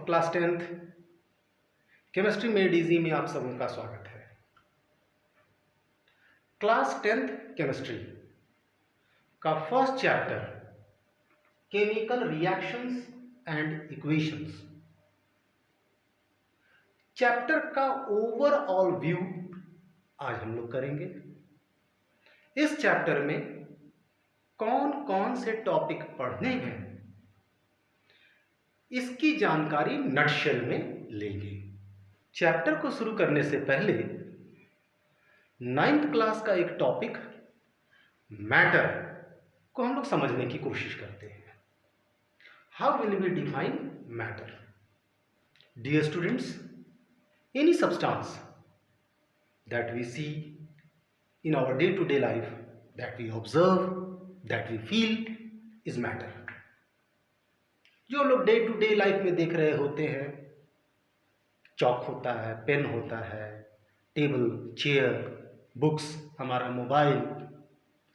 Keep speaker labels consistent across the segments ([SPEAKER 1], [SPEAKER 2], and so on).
[SPEAKER 1] Class 10th chemistry made easy में आप सबों का स्वागत है। क्लास 10th केमिस्ट्री का first chapter chemical reactions and equations, chapter का ओवरऑल व्यू आज हम लोग करेंगे। इस चैप्टर में कौन कौन से टॉपिक पढ़ने हैं इसकी जानकारी नटशेल में लेंगे। चैप्टर को शुरू करने से पहले 9th क्लास का एक टॉपिक मैटर को हम लोग समझने की कोशिश करते हैं। How will we define matter? Dear students, any substance that we see in our day-to-day life, that we observe, that we feel is matter. जो लोग डे टू डे लाइफ में देख रहे होते हैं, चौक होता है, पेन होता है, टेबल, चेयर, बुक्स, हमारा मोबाइल,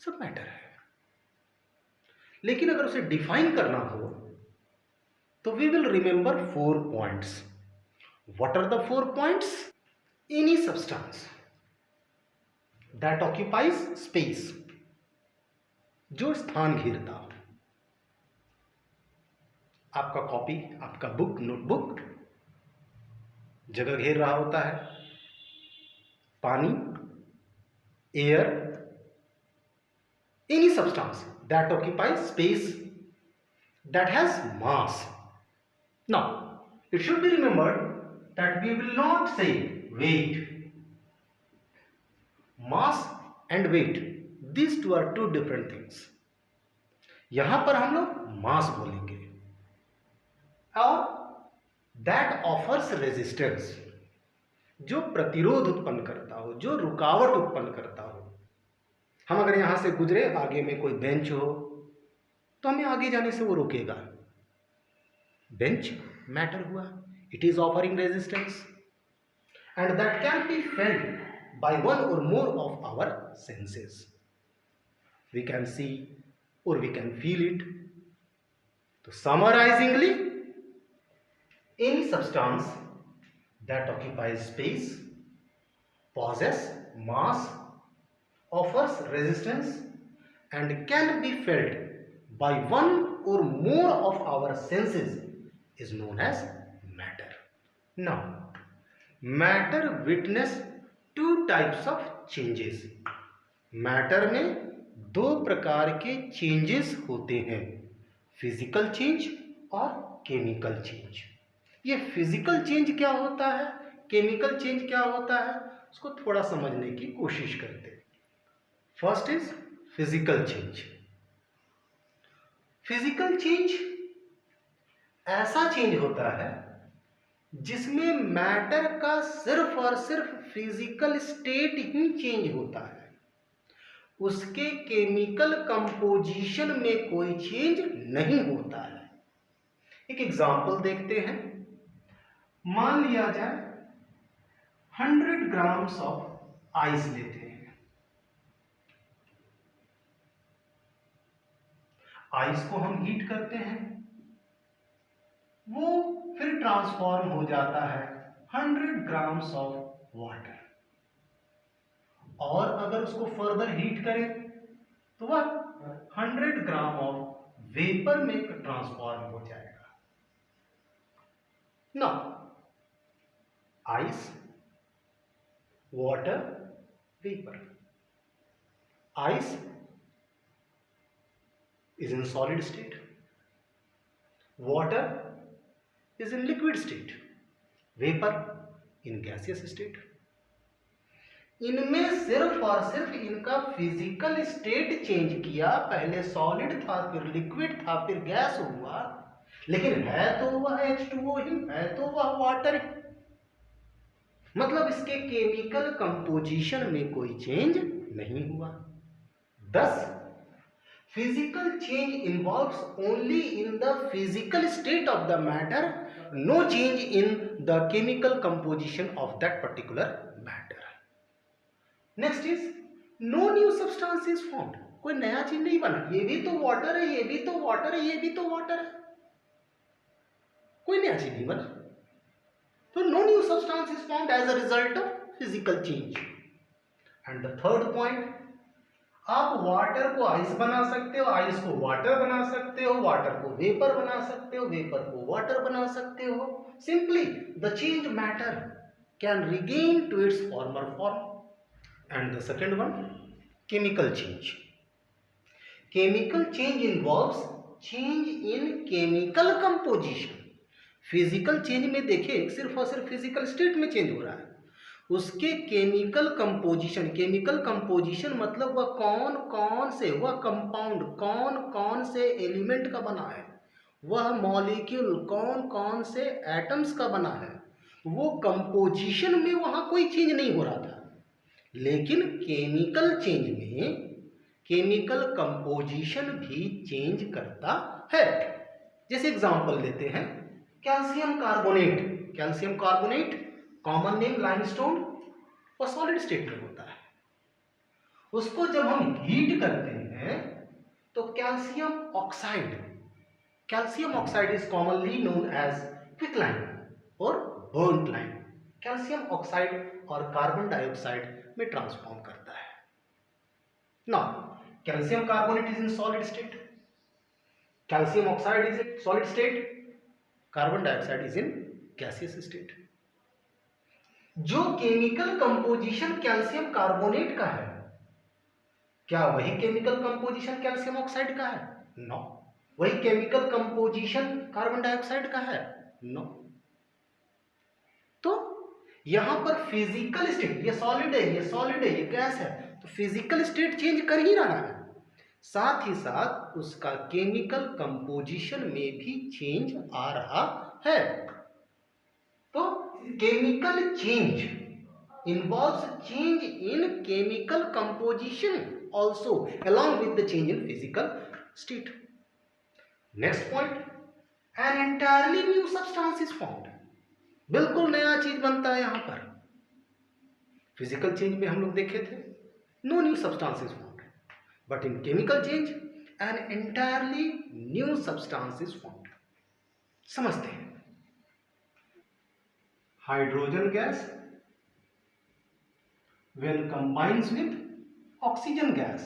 [SPEAKER 1] सब मैटर है। लेकिन अगर उसे डिफाइन करना हो तो we will remember 4 points. What are the 4 points? Any substance that occupies space, जो स्थान घेरता हो। आपका कॉपी, आपका बुक, नोटबुक जगह घेर रहा होता है। पानी, air, any substance that occupies space that has mass. Now it should be remembered that we will not say weight. Mass and weight, these two are two different things. यहां पर हम लोग मास बोलेंगे। और दैट ऑफर्स रेजिस्टेंस, जो प्रतिरोध उत्पन्न करता हो, जो रुकावट उत्पन्न करता हो। हम अगर यहां से गुजरे, आगे में कोई बेंच हो तो हमें आगे जाने से वो रोकेगा। बेंच मैटर हुआ, it is offering resistance and that can be felt by one or more of our senses. We can see or we can feel it. So summarizingly, any substance that occupies space, possesses mass, offers resistance and can be felt by one or more of our senses is known as matter. Now, matter witness 2 types of changes. Matter में 2 प्रकार के changes होते हैं, physical change और chemical change. ये physical change क्या होता है, केमिकल चेंज क्या होता है, उसको थोड़ा समझने की कोशिश करते हैं। First is physical change. Physical change ऐसा चेंज होता है जिसमें मैटर का सिर्फ और सिर्फ फिजिकल स्टेट ही चेंज होता है, उसके केमिकल कंपोजिशन में कोई चेंज नहीं होता है। एक एग्जांपल देखते हैं। मान लिया जाए 100 ग्राम्स ऑफ आइस लेते हैं। आइस को हम हीट करते हैं, वो फिर ट्रांसफॉर्म हो जाता है 100 ग्राम्स ऑफ वाटर। और अगर उसको फर्दर हीट करें तो वह 100 ग्राम ऑफ वेपर में ट्रांसफॉर्म हो जाएगा। Now ice, water, vapour. Ice is in solid state, water is in liquid state, vapor in gaseous state. इनमें सिर्फ और सिर्फ इनका फिजिकल स्टेट चेंज किया। पहले सॉलिड था, फिर लिक्विड था, फिर गैस हुआ, लेकिन है तो वह H2O ही, है तो वह वाटर ही। मतलब इसके केमिकल कंपोजिशन में कोई चेंज नहीं हुआ। Thus, physical change involves only in the physical state of the matter, no change in the chemical composition of that particular matter. Next is no new substance is formed. कोई नया चीज नहीं बना। ये भी तो वाटर है, ये भी तो वाटर है, ये भी तो वाटर है, कोई नया चीज नहीं बना। तो no new substance is formed as a result of physical change. And the third point, आप वाटर को आइस बना सकते हो, आइस को वाटर बना सकते हो, वाटर को वेपर बना सकते हो, वेपर को वाटर बना सकते हो. Simply the change matter can regain to its former form. And the second one, chemical change. Chemical change involves change in chemical composition. Physical change में देखिए सिर्फ और सिर्फ फिजिकल स्टेट में चेंज हो रहा है, उसके केमिकल कंपोजिशन मतलब वह कौन कौन से, वह कंपाउंड कौन कौन से एलिमेंट का बना है, वह मॉलिक्यूल कौन कौन से एटम्स का बना है, वो कंपोजिशन में वहाँ कोई चेंज नहीं हो रहा था. लेकिन केमिकल चेंज में केमिकल कंपोजिशन भी चेंज करता है. जैसे एग्जांपल लेते हैं, calcium carbonate common name limestone, वो सॉलिड स्टेट में होता है. उसको जब हम हीट करते हैं तो calcium oxide is commonly known as quicklime और बर्न्ट लाइम. कैल्शियम ऑक्साइड और कार्बन डाइऑक्साइड में ट्रांसफॉर्म करता है. Now calcium carbonate is in solid state, calcium oxide is in solid state, carbon dioxide is in gaseous state. जो chemical composition calcium carbonate का है, क्या वही केमिकल कंपोजिशन कैल्शियम ऑक्साइड का है? नो. वही केमिकल कंपोजिशन कार्बन डाइऑक्साइड का है? नो. तो यहां पर फिजिकल स्टेट, ये सॉलिड है, ये गैस है, तो फिजिकल स्टेट चेंज कर ही रहा है, साथ ही साथ उसका केमिकल कंपोजिशन में भी चेंज आ रहा है. तो chemical change involves change in chemical composition also along with the change in physical state. Next point, an entirely new substance is formed. बिल्कुल नया चीज बनता है. यहां पर फिजिकल चेंज में हम लोग देखे थे no new substance is formed, but in chemical change an entirely new substance is formed. समझते हैं. Hydrogen gas when combines with oxygen gas,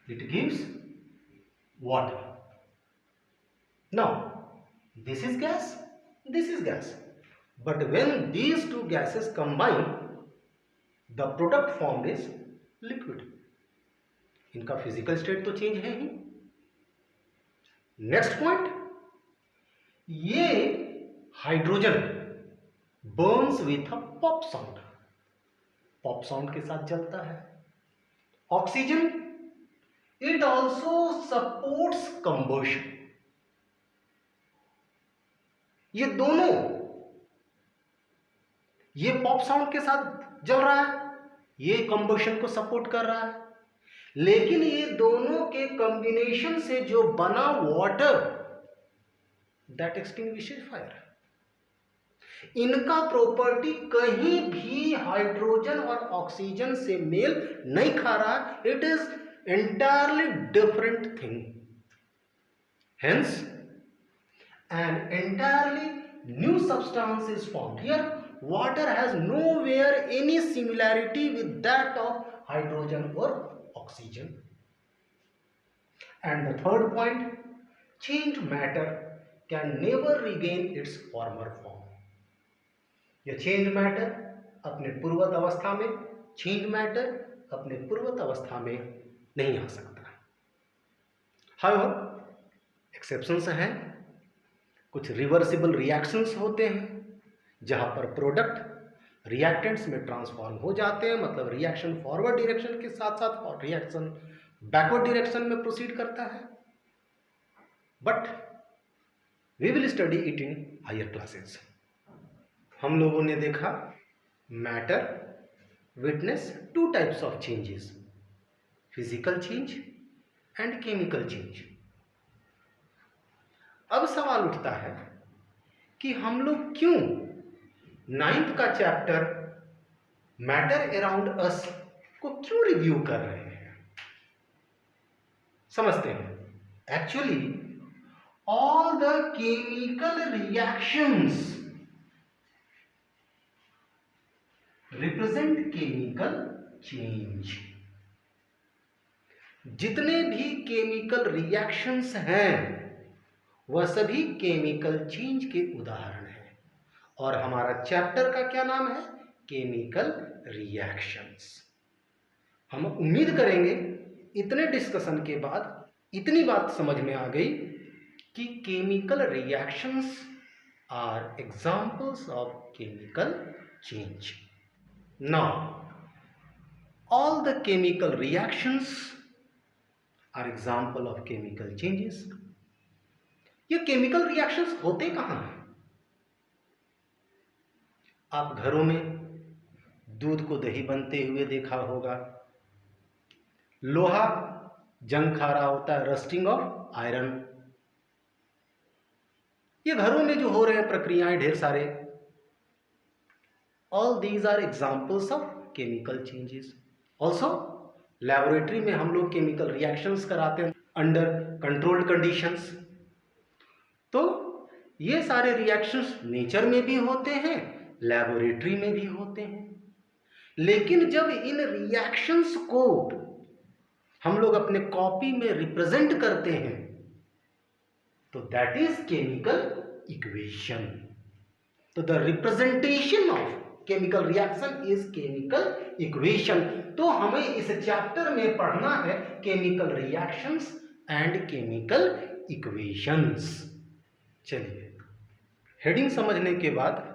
[SPEAKER 1] it gives water. Now this is gas, but when these two gases combine, the product formed is liquid. इनका physical state तो change है ही. Next point, ये hydrogen Burns with a pop sound के साथ जलता है. Oxygen, it also supports combustion. ये दोनों, ये पॉप साउंड के साथ जल रहा है, ये कंबशन को सपोर्ट कर रहा है, लेकिन ये दोनों के कॉम्बिनेशन से जो बना वाटर, दैट एक्सटिंग्विशेस फायर. इनका प्रॉपर्टी कहीं भी हाइड्रोजन और ऑक्सीजन से मेल नहीं खा रहा. It is entirely different thing. Hence an entirely new substance is formed. Here water has nowhere any similarity with that of hydrogen or oxygen. And the third point, changed matter can never regain its former form. यह change matter अपने पूर्वत अवस्था में, change matter अपने पूर्वत अवस्था में नहीं आ सकता. However exceptions हैं. कुछ रिवर्सिबल रिएक्शंस होते हैं जहां पर प्रोडक्ट रिएक्टेंट्स में ट्रांसफॉर्म हो जाते हैं, मतलब रिएक्शन फॉरवर्ड डायरेक्शन के साथ साथ और रिएक्शन बैकवर्ड डायरेक्शन में प्रोसीड करता है. But we will study it in higher classes. हम लोगों ने देखा matter witness two types of changes, physical change and chemical change. अब सवाल उठता है कि हम लोग क्यों 9th का चैप्टर मैटर अराउंड अस को क्यों रिव्यू कर रहे हैं. समझते हैं. Actually all the chemical reactions represent chemical change. जितने भी केमिकल रिएक्शंस हैं वह सभी केमिकल चेंज के उदाहरण हैं और हमारा चैप्टर का क्या नाम है? Chemical reactions. हम उम्मीद करेंगे इतने डिस्कशन के बाद इतनी बात समझ में आ गई कि chemical reactions are examples of chemical change. Now all the chemical reactions are example of chemical changes। ये केमिकल रिएक्शंस होते कहाँ हैं? आप घरों में दूध को दही बनते हुए देखा होगा, लोहा जंग खा रहा होता है, रस्टिंग ऑफ आयरन। ये घरों में जो हो रहे हैं प्रक्रियाएं ढेर सारे, all these are examples of chemical changes. Also laboratory में हम लोग केमिकल रिएक्शंस कराते हैं अंडर कंट्रोल्ड कंडीशंस। तो ये सारे रिएक्शंस नेचर में भी होते हैं, लैबोरेटरी में भी होते हैं। लेकिन जब इन रिएक्शंस को हम लोग अपने कॉपी में रिप्रेजेंट करते हैं तो दैट इज केमिकल इक्वेशन। तो the representation of chemical reaction is chemical equation. तो हमें इस चैप्टर में पढ़ना है chemical reactions and chemical equations. चलिए, हेडिंग समझने के बाद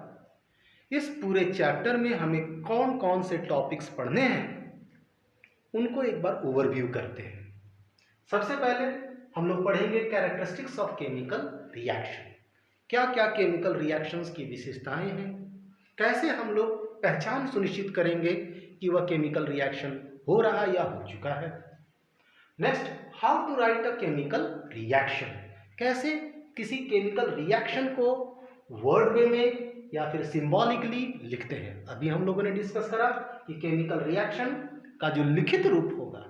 [SPEAKER 1] इस पूरे चैप्टर में हमें कौन कौन से टॉपिक्स पढ़ने हैं उनको एक बार ओवरव्यू करते हैं। सबसे पहले हम लोग पढ़ेंगे कैरेक्टरिस्टिक्स ऑफ केमिकल रिएक्शन। क्या क्या केमिकल रिएक्शंस की विशेषताएं हैं, कैसे हम लोग पहचान सुनिश्चित करेंगे कि वह केमिकल रिएक्शन हो रहा या हो चुका है। Next, how to write a chemical reaction. कैसे किसी केमिकल रिएक्शन को वर्ड वे में या फिर सिंबॉलिकली लिखते हैं। अभी हम लोगों ने डिस्कस करा कि केमिकल रिएक्शन का जो लिखित रूप होगा,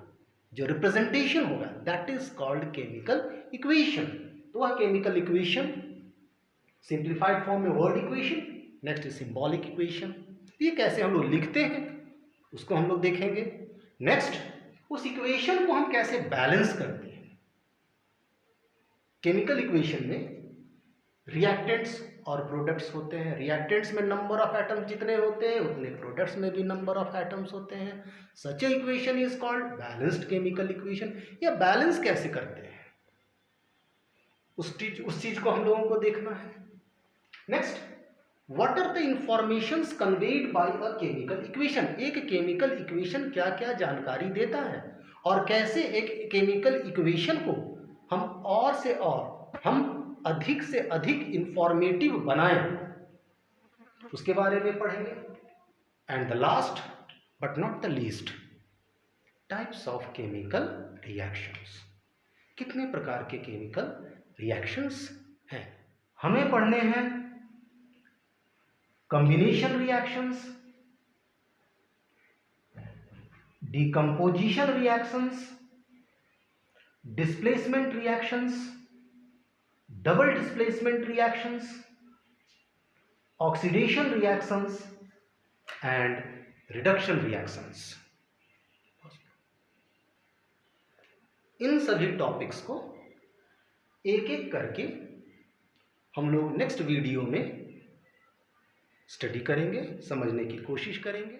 [SPEAKER 1] जो रिप्रेजेंटेशन होगा, that is called chemical equation. तो वह केमिकल इक्वेशन सिंप्लीफाइड फॉर्म में word equation, next symbolic equation, ये कैसे हम लोग लिखते हैं उसको हम लोग देखेंगे। नेक्स्ट, उस इक्वेशन को हम कैसे बैलेंस करते हैं। केमिकल इक्वेशन में रिएक्टेंट्स और प्रोडक्ट्स होते हैं। रिएक्टेंट्स में नंबर ऑफ एटम्स जितने होते हैं उतने प्रोडक्ट्स में भी नंबर ऑफ एटम्स होते हैं। Such a equation is called balanced chemical equation. या बैलेंस कैसे करते हैं उस चीज को हम लोगों को देखना है। Next, what are the informations conveyed by a chemical equation. एक केमिकल इक्वेशन क्या क्या जानकारी देता है और कैसे एक केमिकल इक्वेशन को हम और से और हम अधिक से अधिक इंफॉर्मेटिव बनाएं, उसके बारे में पढ़ेंगे। And the last but not the least, types of chemical reactions. कितने प्रकार के केमिकल रिएक्शंस हैं। हमें पढ़ने हैं combination reactions, decomposition reactions, displacement reactions, double displacement reactions, oxidation reactions and reduction reactions. इन सभी टॉपिक्स को एक एक करके हम लोग नेक्स्ट वीडियो में स्टडी करेंगे, समझने की कोशिश करेंगे।